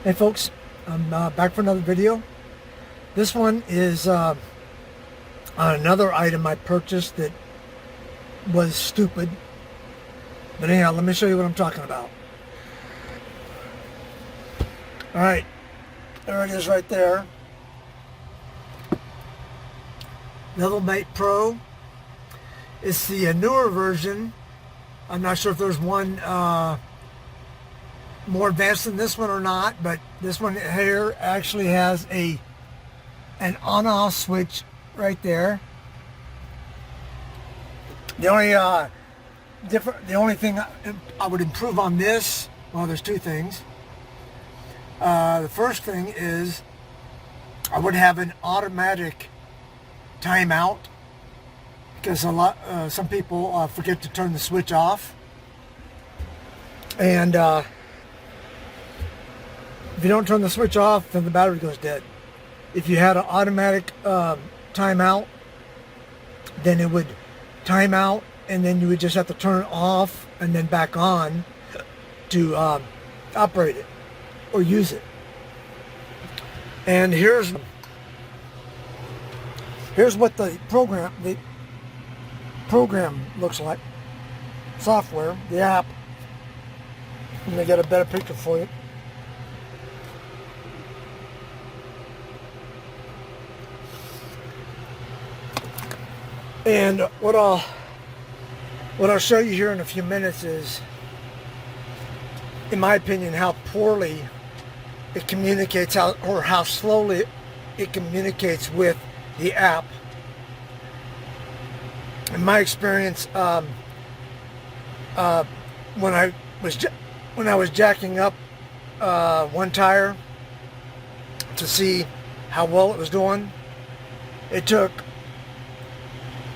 Hey folks, I'm back for another video. This one is on another item I purchased that was stupid. But anyhow, let me show you what I'm talking about. Alright, there it is right there. LevelMate Pro. It's the newer version. I'm not sure if there's one more advanced than this one or not, but this one here actually has an on-off switch right there. The only thing I would improve on this, well, there's two things. The first thing is I would have an automatic timeout, because some people forget to turn the switch off, and if you don't turn the switch off, then the battery goes dead. If you had an automatic timeout, then it would time out, and then you would just have to turn it off and then back on to operate it or use it. And here's what the program looks like. Software, the app. Let me get a better picture for you. And what I'll show you here in a few minutes is, in my opinion, how poorly it communicates, or how slowly it communicates with the app. In my experience, when I was jacking up one tire to see how well it was doing, it took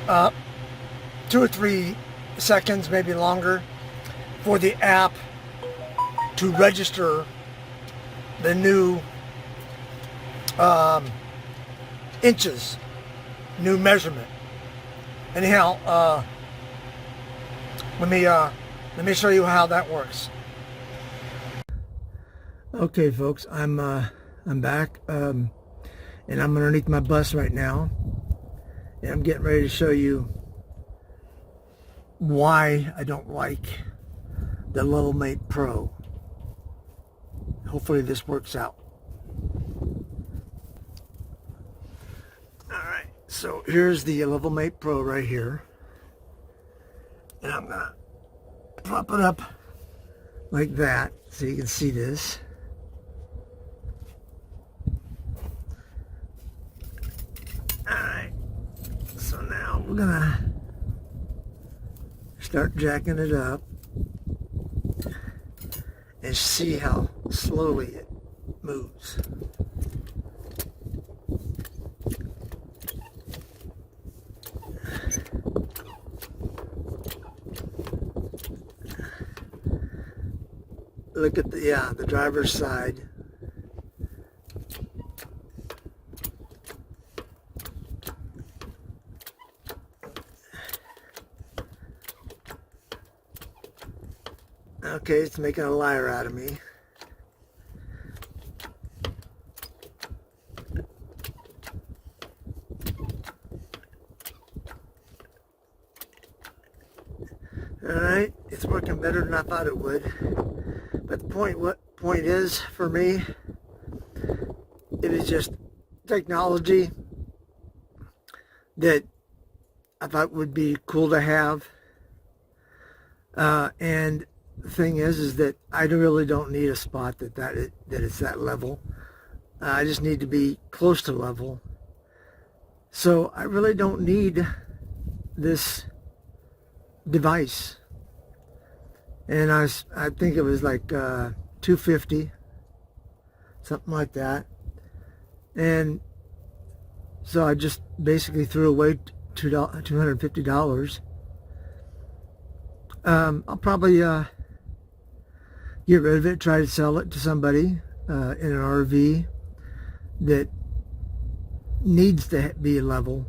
2 or 3 seconds, maybe longer, for the app to register the new inches, new measurement. Anyhow, let me show you how that works. Okay, folks, I'm back, and I'm underneath my bus right now. And I'm getting ready to show you why I don't like the LevelMate Pro. Hopefully this works out. Alright, so here's the LevelMate Pro right here. And I'm going to prop it up like that so you can see this. So now we're gonna start jacking it up and see how slowly it moves. Look at the driver's side. Okay, it's making a liar out of me. Alright, it's working better than I thought it would. But the point is, for me, it is just technology that I thought would be cool to have. And the thing is that I really don't need a spot that it's that level. I just need to be close to level. So I really don't need this device. And I think it was like $250, something like that. And so I just basically threw away $250. I'll probably get rid of it, try to sell it to somebody in an RV that needs to be level,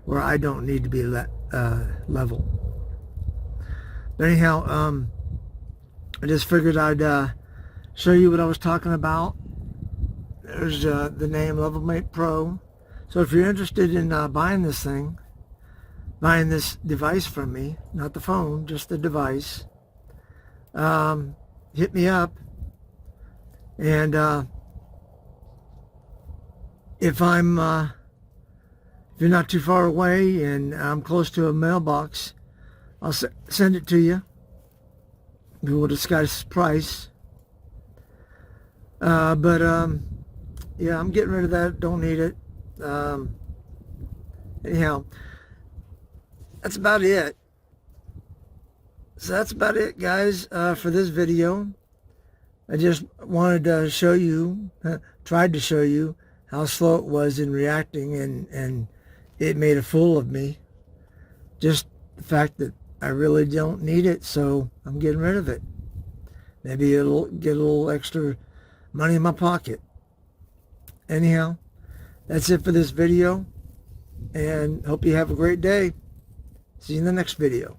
where I don't need to be level. But anyhow, I just figured I'd show you what I was talking about. There's the name LevelMate Pro. So if you're interested in buying this thing, buying this device from me, not the phone, just the device, hit me up. And if you're not too far away and I'm close to a mailbox, I'll send it to you. We will discuss price. Yeah, I'm getting rid of that. Don't need it. Anyhow, that's about it. So that's about it, guys, for this video. I just wanted to show you, tried to show you how slow it was in reacting, and it made a fool of me. Just the fact that I really don't need it, so I'm getting rid of it. Maybe it'll get a little extra money in my pocket. Anyhow, that's it for this video, and hope you have a great day. See you in the next video.